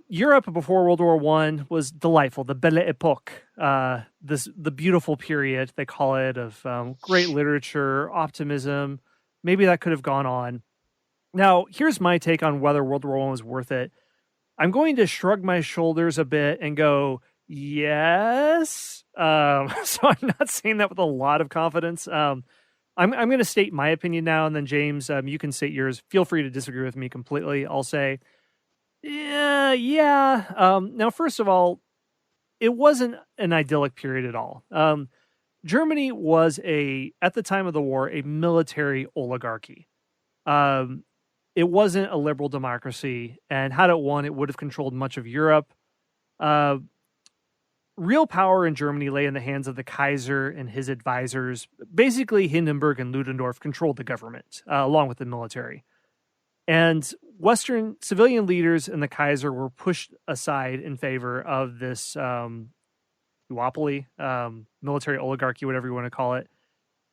Europe before World War I was delightful, the Belle Epoque, the beautiful period, they call it, of great literature, optimism. Maybe that could have gone on. Now, here's my take on whether World War I was worth it. I'm going to shrug my shoulders a bit and go, yes. So I'm not saying that with a lot of confidence. I'm going to state my opinion now, and then James, you can state yours. Feel free to disagree with me completely. I'll say, yeah. Now, first of all, it wasn't an idyllic period at all. Germany was at the time of the war, a military oligarchy. it wasn't a liberal democracy, and had it won, it would have controlled much of Europe. Real power in Germany lay in the hands of the Kaiser and his advisors. Basically, Hindenburg and Ludendorff controlled the government, along with the military. And Western civilian leaders and the Kaiser were pushed aside in favor of this duopoly, military oligarchy, whatever you want to call it.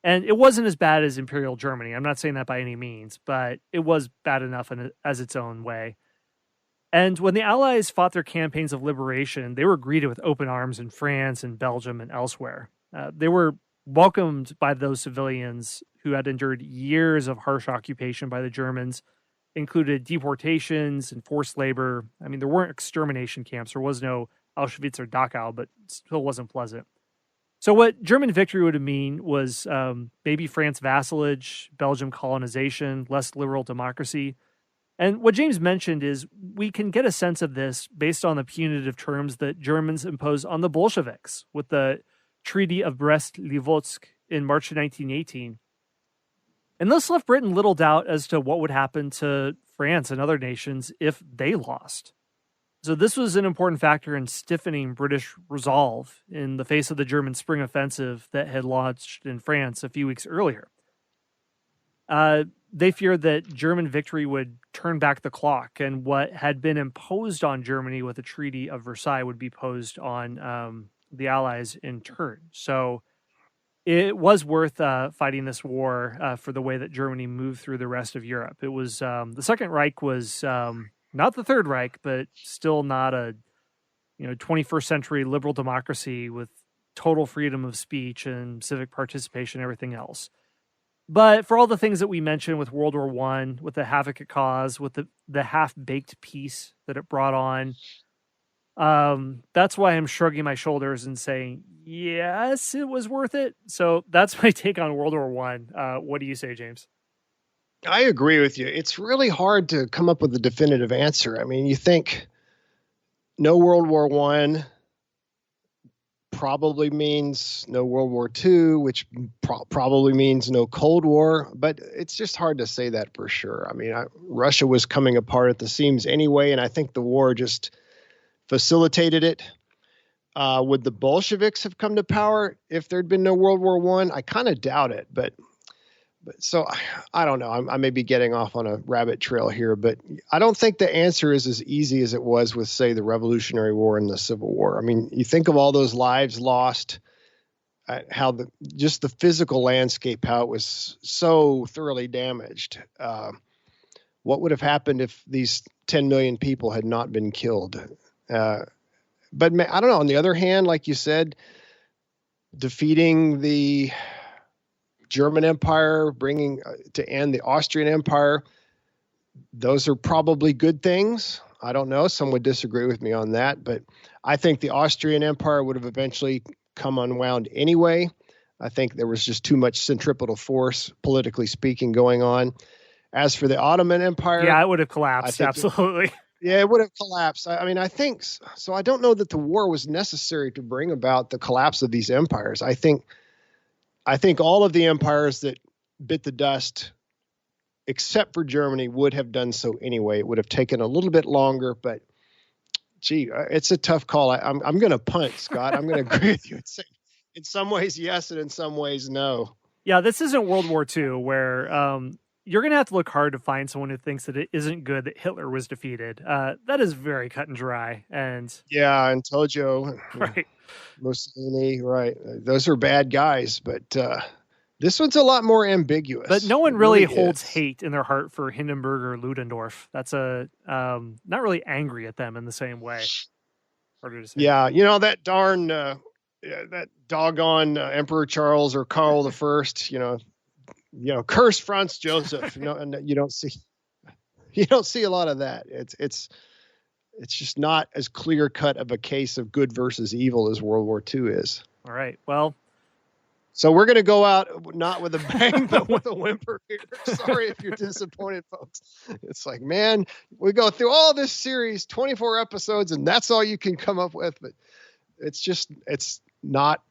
And it wasn't as bad as Imperial Germany. I'm not saying that by any means, but it was bad enough as its own way. And when the Allies fought their campaigns of liberation, they were greeted with open arms in France and Belgium and elsewhere. They were welcomed by those civilians who had endured years of harsh occupation by the Germans, included deportations and forced labor. I mean, there weren't extermination camps. There was no Auschwitz or Dachau, but it still wasn't pleasant. So what German victory would have mean was maybe France vassalage, Belgium colonization, less liberal democracy. And what James mentioned is we can get a sense of this based on the punitive terms that Germans imposed on the Bolsheviks with the Treaty of Brest-Litovsk in March 1918. And this left Britain little doubt as to what would happen to France and other nations if they lost. So this was an important factor in stiffening British resolve in the face of the German spring offensive that had launched in France a few weeks earlier. They feared that German victory would turn back the clock, and what had been imposed on Germany with the Treaty of Versailles would be posed on the Allies in turn. So it was worth fighting this war for the way that Germany moved through the rest of Europe. It was the Second Reich was not the Third Reich, but still not a 21st century liberal democracy with total freedom of speech and civic participation and everything else. But for all the things that we mentioned with World War I, with the havoc it caused, with the half-baked peace that it brought on, that's why I'm shrugging my shoulders and saying, yes, it was worth it. So that's my take on World War I. What do you say, James? I agree with you. It's really hard to come up with a definitive answer. I mean, you think no World War I probably means no World War II, which probably means no Cold War, but it's just hard to say that for sure. I mean, Russia was coming apart at the seams anyway, and I think the war just facilitated it. Would the Bolsheviks have come to power if there'd been no World War I? I kind of doubt it, but so I don't know. I may be getting off on a rabbit trail here, but I don't think the answer is as easy as it was with, say, the Revolutionary War and the Civil War. I mean, you think of all those lives lost, how just the physical landscape, how it was so thoroughly damaged. What would have happened if these 10 million people had not been killed? But I don't know. On the other hand, like you said, defeating the German Empire, bringing to end the Austrian Empire, those are probably good things. I don't know. Some would disagree with me on that, but I think the Austrian Empire would have eventually come unwound anyway. I think there was just too much centripetal force, politically speaking, going on. As for the Ottoman Empire, yeah, it would have collapsed. Absolutely. It would have collapsed. I mean, I think so. I don't know that the war was necessary to bring about the collapse of these empires. I think all of the empires that bit the dust, except for Germany, would have done so anyway. It would have taken a little bit longer, but gee, it's a tough call. I'm going to punt, Scott. I'm going to agree with you and say, in some ways, yes, and in some ways, no. Yeah, this isn't World War II, where you're going to have to look hard to find someone who thinks that it isn't good that Hitler was defeated. That is very cut and dry. And yeah, and Tojo, right. Mussolini, right. Those are bad guys, but this one's a lot more ambiguous. But no one really holds hate in their heart for Hindenburg or Ludendorff. That's not really angry at them in the same way. Harder to say. Yeah, that darn, that doggone Emperor Charles or Karl the First, curse Franz Joseph. And you don't see a lot of that. It's just not as clear cut of a case of good versus evil as World War II is. All right. Well, so we're going to go out not with a bang, but with a whimper here. Sorry if you're disappointed, folks. It's like, man, we go through all this series, 24 episodes, and that's all you can come up with. But it's not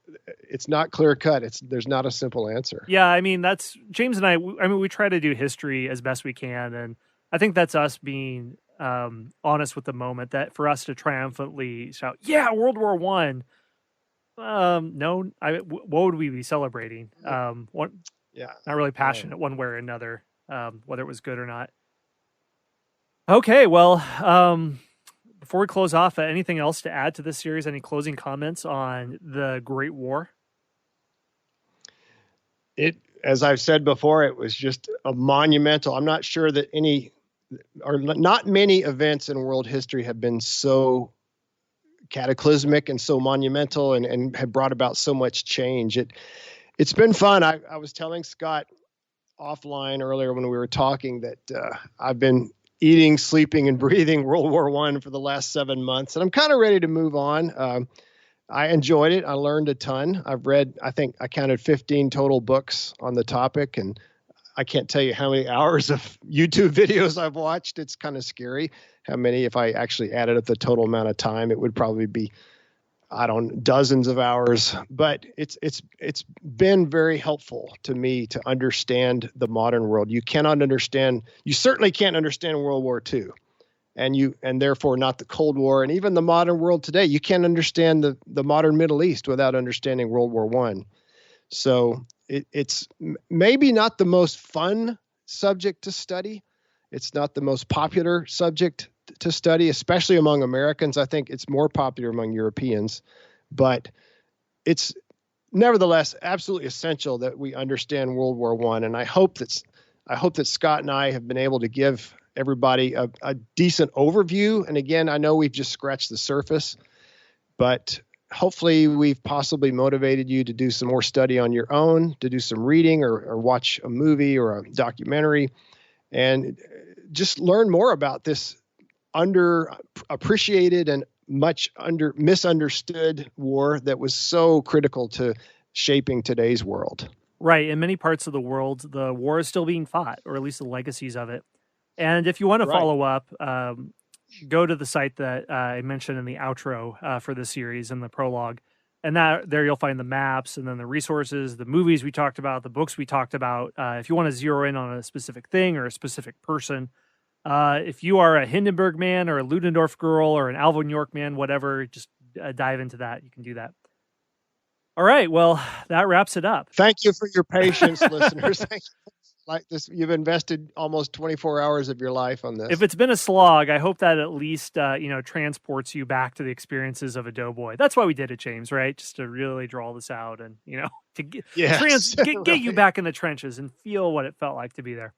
clear cut. There's not a simple answer. Yeah. I mean, that's James and I mean, we try to do history as best we can. And I think that's us being honest with the moment, that for us to triumphantly shout, yeah, World War One. No, what would we be celebrating? Not really passionate one way or another, whether it was good or not. Okay, well, before we close off, anything else to add to this series? Any closing comments on the Great War? As I've said before, it was just a monumental. I'm not sure that not many events in world history have been so cataclysmic and so monumental and have brought about so much change. It's been fun. I was telling Scott offline earlier when we were talking that I've been eating, sleeping, and breathing World War I for the last 7 months, and I'm kind of ready to move on. I enjoyed it. I learned a ton. I've read, I think I counted 15 total books on the topic, and I can't tell you how many hours of YouTube videos I've watched. It's kind of scary how many. If I actually added up the total amount of time, it would probably be, dozens of hours. But it's been very helpful to me to understand the modern world. You certainly can't understand World War II, and therefore not the Cold War, and even the modern world today. You can't understand the modern Middle East without understanding World War I. So it's maybe not the most fun subject to study. It's not the most popular subject to study, especially among Americans. I think it's more popular among Europeans, but it's nevertheless absolutely essential that we understand World War I. And I hope that Scott and I have been able to give everybody a decent overview. And again, I know we've just scratched the surface, but hopefully we've possibly motivated you to do some more study on your own, to do some reading or watch a movie or a documentary, and just learn more about this underappreciated and much misunderstood war that was so critical to shaping today's world. Right. In many parts of the world, the war is still being fought, or at least the legacies of it. And if you want to follow up, go to the site that I mentioned in the outro for the series and the prologue. And there you'll find the maps and then the resources, the movies we talked about, the books we talked about. If you want to zero in on a specific thing or a specific person, if you are a Hindenburg man or a Ludendorff girl or an Alvin York man, whatever, just dive into that. You can do that. All right. Well, that wraps it up. Thank you for your patience, listeners. Thank you. Like this, you've invested almost 24 hours of your life on this. If it's been a slog, I hope that at least transports you back to the experiences of a doughboy. That's why we did it, James, right? Just to really draw this out and to get you back in the trenches and feel what it felt like to be there.